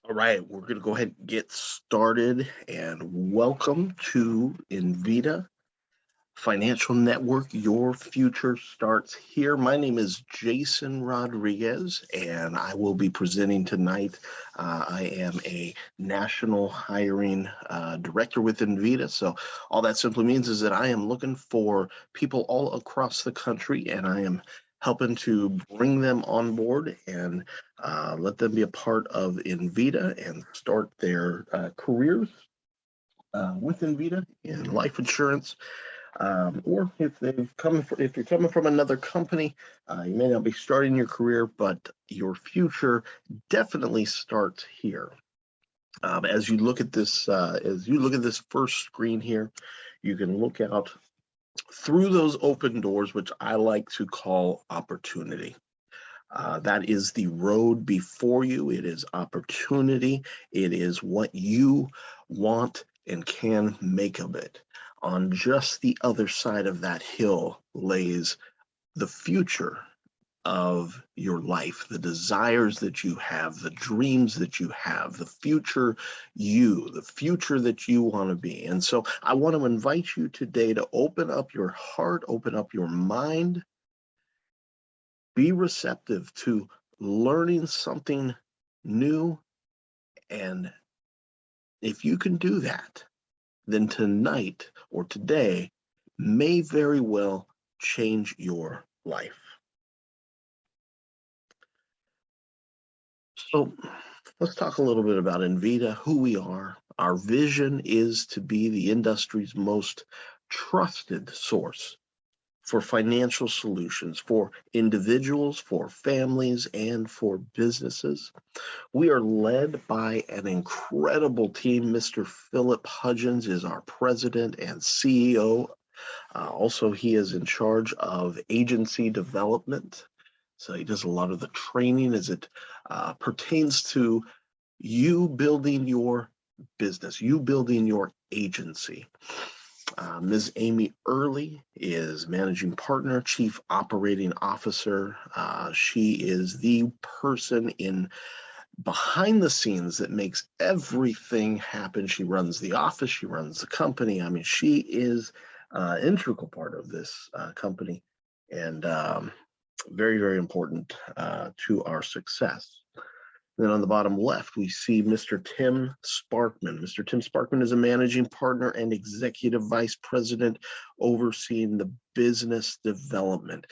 All right, we're going to go ahead and get started. And welcome to InVida Financial Network. Your future starts here. My name is Jason Rodriguez, and I will be presenting tonight. I am a national hiring director with InVida. So, all that simply means is that I am looking for people all across the country, and I am helping to bring them on board and let them be a part of InVida and start their careers with InVida in life insurance. Or if you're coming from another company, you may not be starting your career, but your future definitely starts here. As you look at this first screen here, you can look out through those open doors, which I like to call opportunity. That is the road before you. It is opportunity. It is what you want and can make of it. On just the other side of that hill lays the future of your life, the desires that you have, the dreams that you have, the future that you want to be. And so I want to invite you today to open up your heart, open up your mind, be receptive to learning something new. And if you can do that, then tonight or today may very well change your life. So let's talk a little bit about InVida, who we are. Our vision is to be the industry's most trusted source for financial solutions for individuals, for families, and for businesses. We are led by an incredible team. Mr. Philip Hudgens is our president and CEO. Also, he is in charge of agency development. So he does a lot of the training as it pertains to you building your business, you building your agency. Ms. Amy Early is managing partner, chief operating officer. She is the person in behind the scenes that makes everything happen. She runs the office, she runs the company. I mean, she is an integral part of this company and very, very important to our success. Then on the bottom left, we see Mr. Tim Sparkman. Mr. Tim Sparkman is a managing partner and executive vice president overseeing the business development.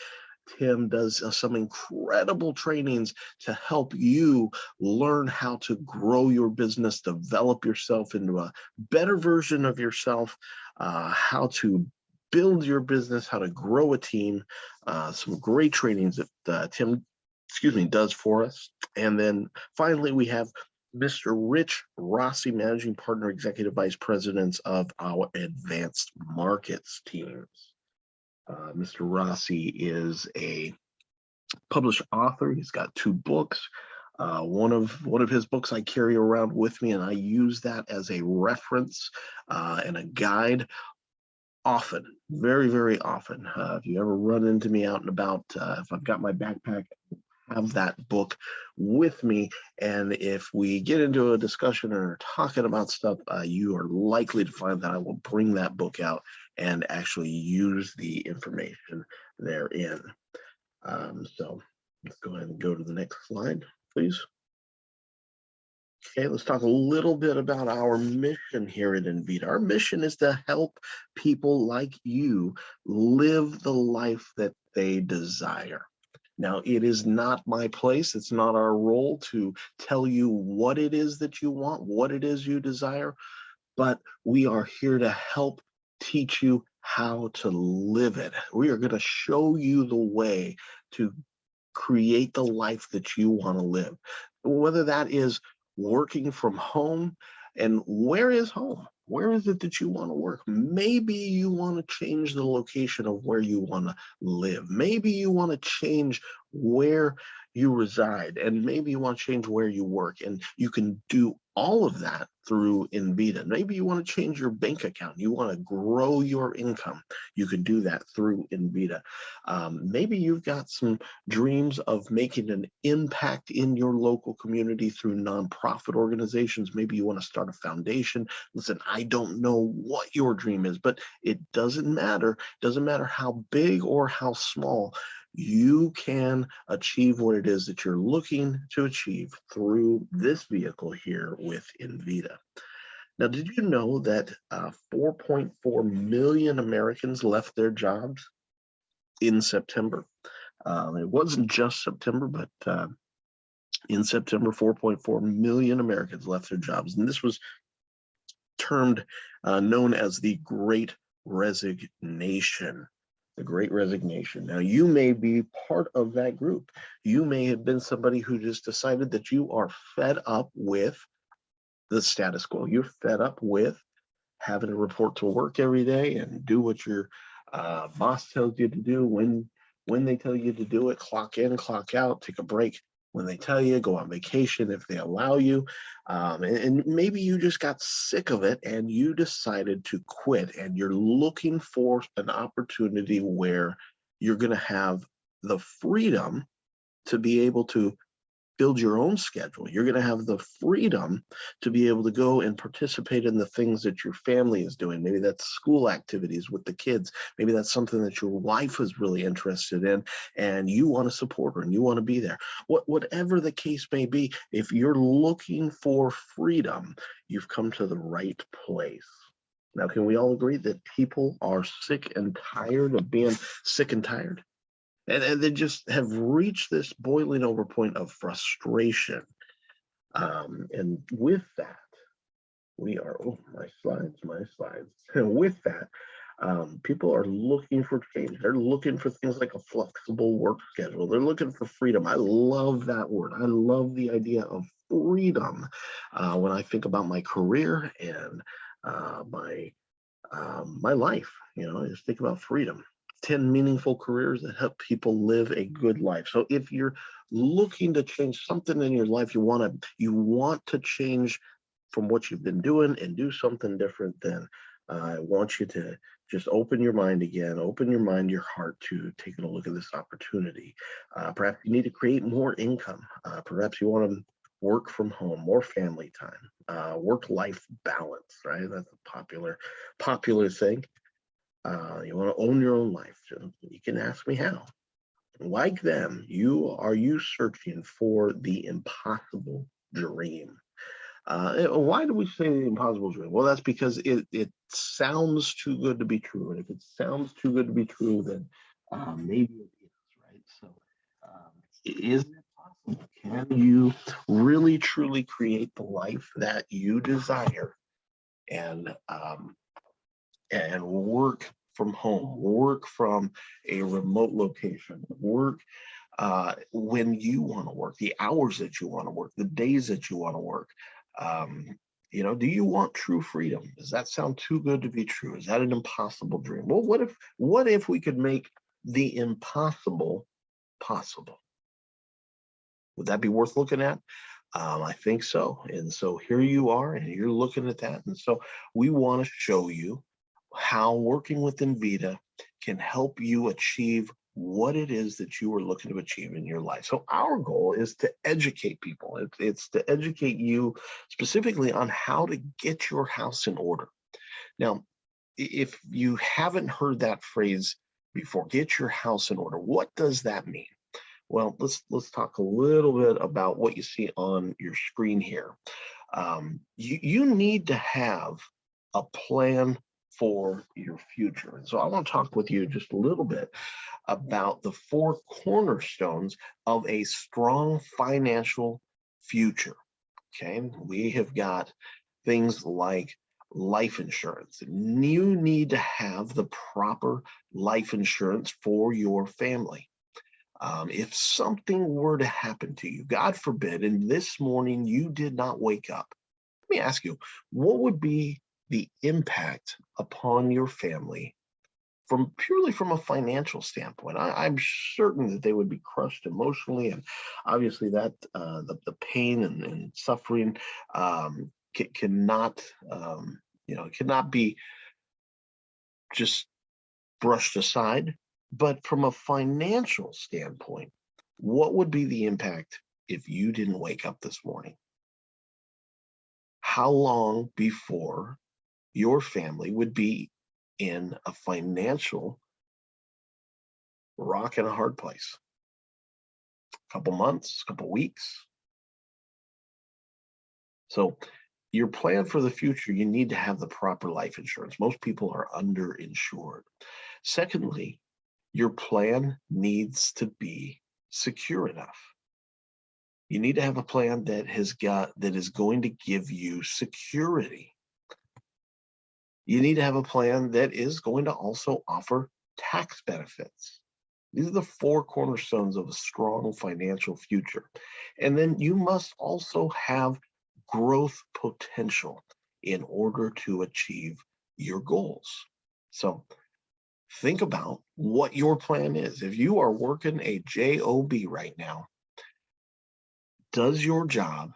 Tim does some incredible trainings to help you learn how to grow your business, develop yourself into a better version of yourself, how to build your business, how to grow a team. Some great trainings that Tim does for us. And then finally, we have Mr. Rich Rossi, Managing Partner, Executive Vice President of our Advanced Markets teams. Mr. Rossi is a published author. He's got 2 books. One of his books I carry around with me, and I use that as a reference and a guide often, very, very often. If you ever run into me out and about, if I've got my backpack, have that book with me. And if we get into a discussion or talking about stuff, you are likely to find that I will bring that book out and actually use the information therein. So let's go ahead and go to the next slide, please. Okay, let's talk a little bit about our mission here at InVida. Our mission is to help people like you live the life that they desire. Now, it is not my place, it's not our role to tell you what it is that you want, what it is you desire, but we are here to help teach you how to live it. We are going to show you the way to create the life that you want to live, whether that is working from home. And where is home? Where is it that you want to work? Maybe you want to change the location of where you want to live. Maybe you want to change where you reside, and maybe you want to change where you work, and you can do all of that through InVida. Maybe you want to change your bank account, you want to grow your income, you can do that through InVida. Maybe you've got some dreams of making an impact in your local community through nonprofit organizations. Maybe you want to start a foundation. Listen, I don't know what your dream is, but it doesn't matter. It doesn't matter how big or how small. You can achieve what it is that you're looking to achieve through this vehicle here with InVida. Now, did you know that 4.4 million Americans left their jobs in September? It wasn't just September, but in September, 4.4 million Americans left their jobs. And this was termed, known as the Great Resignation. The Great Resignation. Now, you may be part of that group. You may have been somebody who just decided that you are fed up with the status quo. You're fed up with having to report to work every day and do what your boss tells you to do when they tell you to do it. Clock in, clock out, take a break when they tell you, go on vacation if they allow you. And maybe you just got sick of it and you decided to quit, and you're looking for an opportunity where you're going to have the freedom to be able to build your own schedule. You're going to have the freedom to be able to go and participate in the things that your family is doing. Maybe that's school activities with the kids. Maybe that's something that your wife is really interested in, and you want to support her and you want to be there. Whatever the case may be, if you're looking for freedom, you've come to the right place. Now, can we all agree that people are sick and tired of being sick and tired? And they just have reached this boiling over point of frustration. And with that, we are, oh, my slides. And with that, people are looking for change. They're looking for things like a flexible work schedule. They're looking for freedom. I love that word. I love the idea of freedom. When I think about my career and my life, I just think about freedom. 10 meaningful careers that help people live a good life. So if you're looking to change something in your life, you want to change from what you've been doing and do something different, then I want you to just open your mind again, open your mind, your heart to taking a look at this opportunity. Perhaps you need to create more income. Perhaps you want to work from home, more family time, work-life balance, right? That's a popular thing. You want to own your own life. You can ask me how. Like them, are you searching for the impossible dream? Why do we say the impossible dream? Well, that's because it sounds too good to be true. And if it sounds too good to be true, then maybe it is, right? So is it possible? Can you really, truly create the life that you desire and work from home, work from a remote location, work when you want to work, the hours that you want to work, the days that you want to work? Do you want true freedom? Does that sound too good to be true? Is that an impossible dream? Well, what if we could make the impossible possible? Would that be worth looking at? I think so. And so here you are, and you're looking at that. And so we want to show you how working with InVida can help you achieve what it is that you are looking to achieve in your life. So our goal is to educate people. It's to educate you specifically on how to get your house in order. Now, if you haven't heard that phrase before, get your house in order, what does that mean? Well, let's talk a little bit about what you see on your screen here. You need to have a plan for your future. And so I want to talk with you just a little bit about the 4 cornerstones of a strong financial future. Okay, we have got things like life insurance. You need to have the proper life insurance for your family. If something were to happen to you, God forbid, and this morning you did not wake up, let me ask you, what would be the impact upon your family from purely from a financial standpoint. I'm certain that they would be crushed emotionally, and obviously that the pain and suffering cannot cannot be just brushed aside. But from a financial standpoint, what would be the impact if you didn't wake up this morning? How long before your family would be in a financial rock and a hard place? A couple months, a couple weeks. So your plan for the future, you need to have the proper life insurance. Most people are underinsured. Secondly, your plan needs to be secure enough. You need to have a plan that is going to give you security. You need to have a plan that is going to also offer tax benefits. These are the four cornerstones of a strong financial future. And then you must also have growth potential in order to achieve your goals. So think about what your plan is. If you are working a job right now, does your job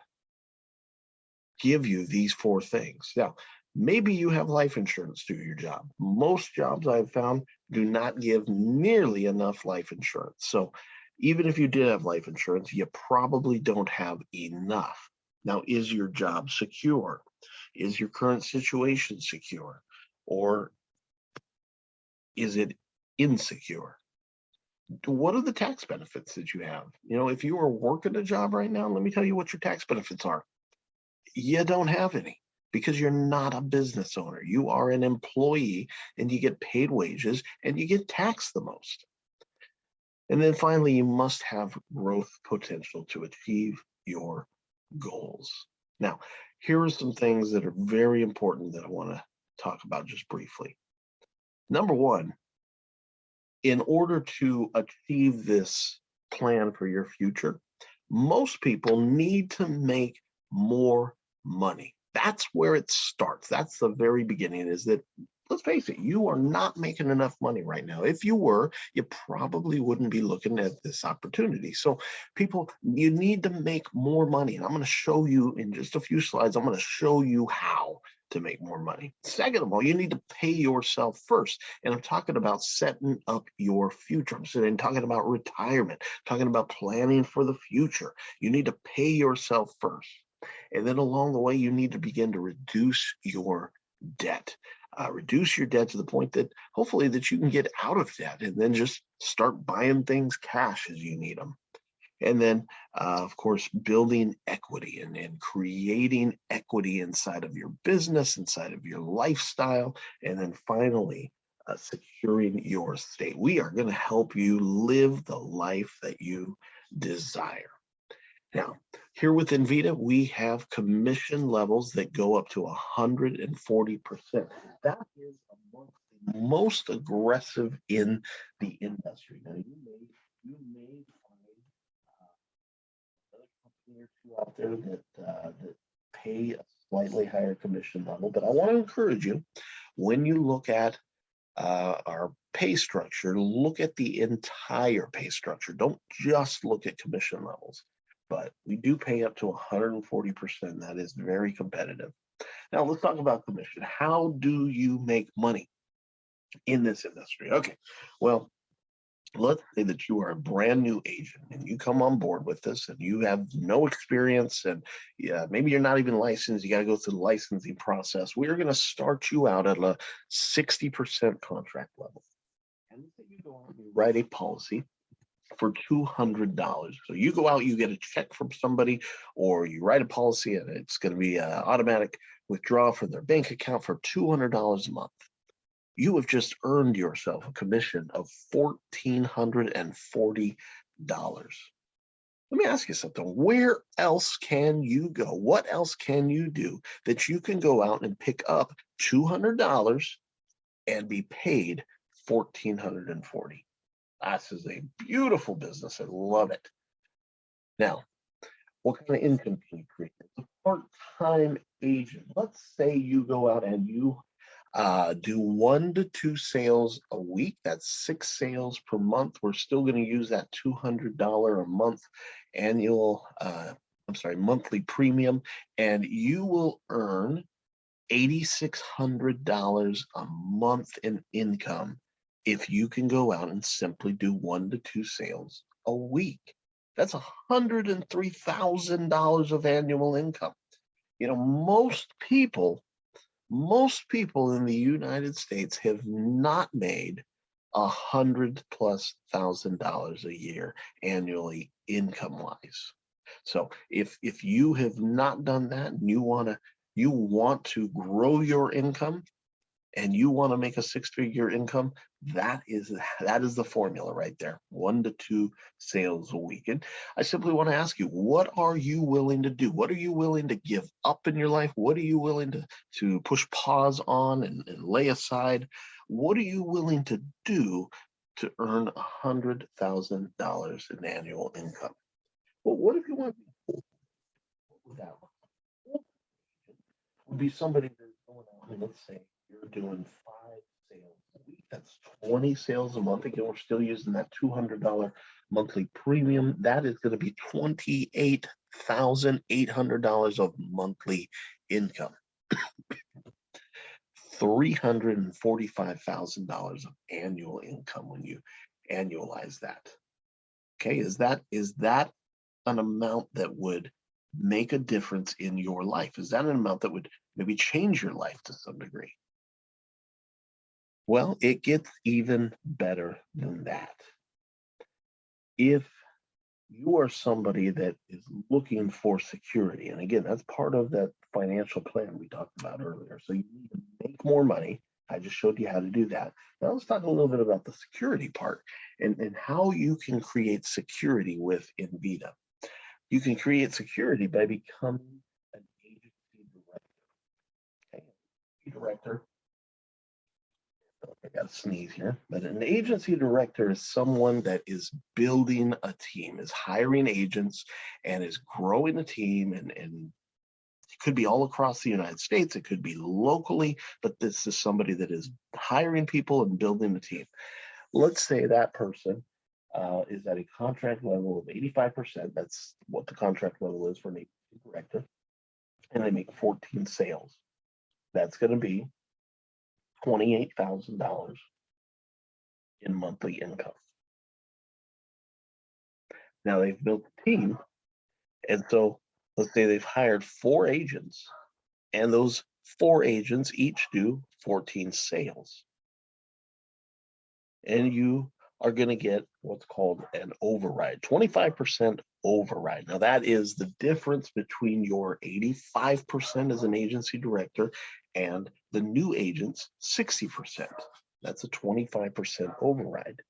give you these four things? Now, maybe you have life insurance through your job. Most jobs I've found do not give nearly enough life insurance. So even if you did have life insurance, you probably don't have enough. Now, is your job secure? Is your current situation secure? Or is it insecure? What are the tax benefits that you have? If you are working a job right now, let me tell you what your tax benefits are. You don't have any because you're not a business owner. You are an employee and you get paid wages and you get taxed the most. And then finally, you must have growth potential to achieve your goals. Now, here are some things that are very important that I want to talk about just briefly. Number one, in order to achieve this plan for your future, most people need to make more money. That's where it starts. That's the very beginning, is that, let's face it, you are not making enough money right now. If you were, you probably wouldn't be looking at this opportunity. So people, you need to make more money. And I'm going to show you in just a few slides, I'm going to show you how to make more money. Second of all, you need to pay yourself first. And I'm talking about setting up your future. I'm talking about retirement, talking about planning for the future. You need to pay yourself first. And then along the way, you need to begin to reduce your debt. Reduce your debt to the point that hopefully that you can get out of debt and then just start buying things cash as you need them. And then, of course, building equity and creating equity inside of your business, inside of your lifestyle, and then finally, securing your estate. We are going to help you live the life that you desire. Now, here with InVida, we have commission levels that go up to 140%. That is amongst the most aggressive in the industry. Now, you may find another company or two out there that pay a slightly higher commission level, but I want to encourage you, when you look at our pay structure, look at the entire pay structure. Don't just look at commission levels. But we do pay up to 140%. That is very competitive. Now let's talk about commission. How do you make money in this industry? Okay, well, let's say that you are a brand new agent and you come on board with this and you have no experience and maybe you're not even licensed. You got to go through the licensing process. We're going to start you out at a 60% contract level. And let's say you go out and you write a policy for $200. So you go out, you get a check from somebody, or you write a policy and it's going to be an automatic withdrawal from their bank account for $200 a month. You have just earned yourself a commission of $1,440. Let me ask you something. Where else can you go? What else can you do that you can go out and pick up $200 and be paid $1,440? This is a beautiful business. I love it. Now, what kind of income can you create? As a part-time agent, let's say you go out and you Do 1 to 2 sales a week. That's 6 sales per month. We're still going to use that $200 a month annual, monthly premium, and you will earn $8,600 a month in income if you can go out and simply do 1 to 2 sales a week. That's $103,000 of annual income. Most people in the United States have not made $100,000+ a year annually income wise. So if you have not done that and you want to grow your income and you want to make a 6-figure income, that is the formula right there. 1 to 2 sales a week. And I simply want to ask you, what are you willing to do? What are you willing to give up in your life? What are you willing to push pause on and lay aside? What are you willing to do to earn $100,000 in annual income? Well, what if you want that would be somebody that's going out and let's say you're doing 5 sales a week. That's 20 sales a month. Again, we're still using that $200 monthly premium. That is going to be $28,800 of monthly income. $345,000 of annual income when you annualize that. Okay, is that an amount that would make a difference in your life? Is that an amount that would maybe change your life to some degree? Well, it gets even better than that. If you are somebody that is looking for security, and again, that's part of that financial plan we talked about earlier. So you need to make more money. I just showed you how to do that. Now let's talk a little bit about the security part and how you can create security with InVida. You can create security by becoming an agency director. Okay, director. I got to sneeze here. But an agency director is someone that is building a team, is hiring agents, and is growing a team. And it could be all across the United States. It could be locally, but this is somebody that is hiring people and building a team. Let's say that person is at a contract level of 85%. That's what the contract level is for an agency director. And they make 14 sales. That's going to be $28,000 in monthly income. Now they've built a team. And so let's say they've hired 4 agents, and those 4 agents each do 14 sales. And you are going to get what's called an override, 25% override. Now that is the difference between your 85% as an agency director and the new agent's 60%. That's a 25% override.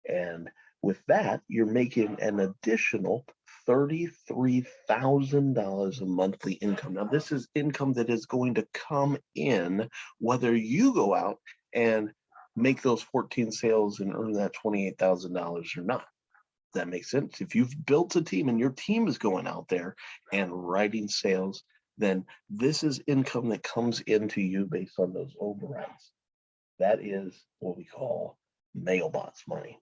And with that, you're making an additional $33,000 a monthly income. Now, this is income that is going to come in whether you go out and make those 14 sales and earn that $28,000 or not. That makes sense. If you've built a team and your team is going out there and writing sales, then this is income that comes into you based on those overrides. That is what we call mailbox money.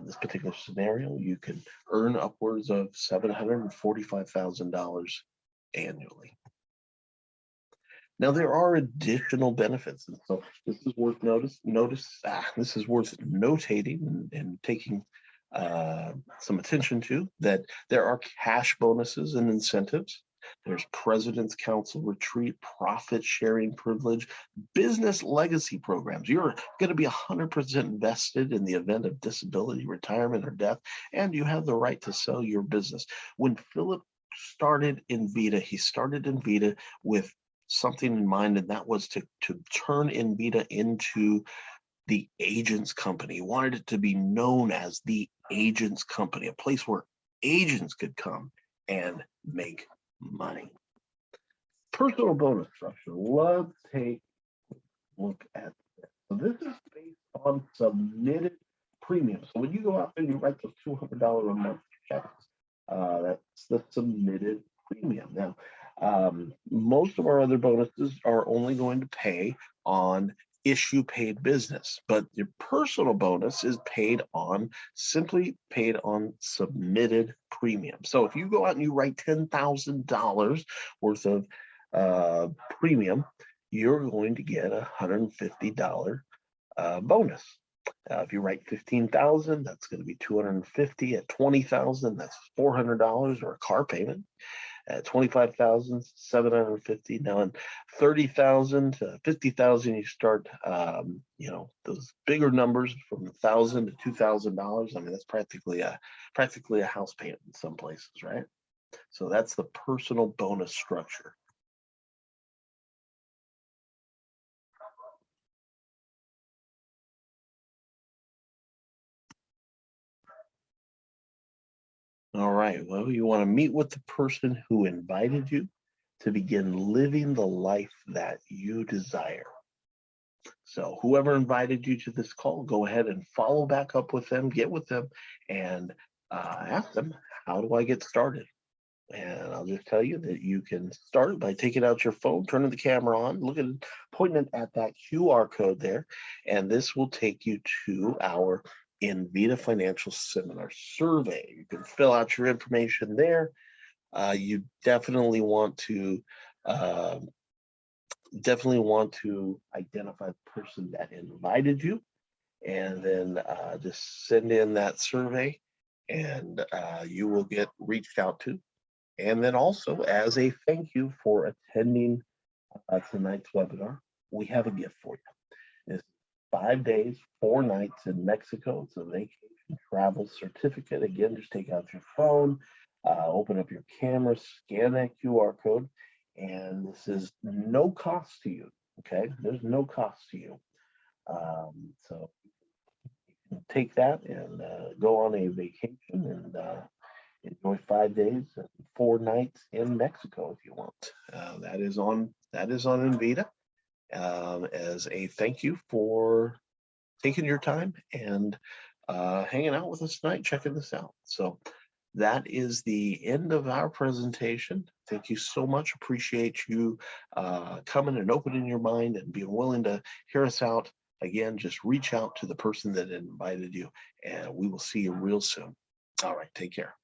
This particular scenario, you can earn upwards of $745,000 annually. Now there are additional benefits, and so this is worth this is worth notating and taking some attention to, that there are cash bonuses and incentives. There's President's Council retreat, profit sharing privilege, business legacy programs. You're going to be 100% vested in the event of disability, retirement, or death, and you have the right to sell your business. When Philip started InVida, he started InVida with something in mind, and that was to turn InVida into the agent's company. He wanted it to be known as the agent's company, a place where agents could come and make money. Personal bonus structure. Let's take a look at this. So this is based on submitted premiums. So when you go out and you write those $200 a month checks, that's the submitted premium. Now, Most of our other bonuses are only going to pay on issue paid business, but your personal bonus is simply paid on submitted premium. So if you go out and you write $10,000 worth of premium, you're going to get a $150 bonus. If you write 15,000, that's going to be 250. At 20,000, that's $400 or a car payment. At 25,000, 750. Now, in 30,000 to 50,000, you start, those bigger numbers from $1,000 to $2,000. I mean, that's practically a house payment in some places, right? So that's the personal bonus structure. All right. Well, you want to meet with the person who invited you to begin living the life that you desire. So whoever invited you to this call, go ahead and follow back up with them, get with them, and ask them, how do I get started? And I'll just tell you that you can start by taking out your phone, turning the camera on, pointing it at that QR code there, and this will take you to our InVida Financial Seminar Survey. You can fill out your information there. You definitely want to identify the person that invited you, and then just send in that survey, and you will get reached out to. And then also, as a thank you for attending tonight's webinar, we have a gift for you. It's 5 days, 4 nights in Mexico. It's a vacation travel certificate. Again, just take out your phone, open up your camera, scan that QR code, and this is no cost to you. Okay, there's no cost to you. So you can take that and go on a vacation and enjoy 5 days and 4 nights in Mexico if you want. That is on InVida as a thank you for taking your time and hanging out with us tonight, checking this out. So that is the end of our presentation. Thank you so much. Appreciate you coming and opening your mind and being willing to hear us out. Again, just reach out to the person that invited you, and we will see you real soon. All right, take care.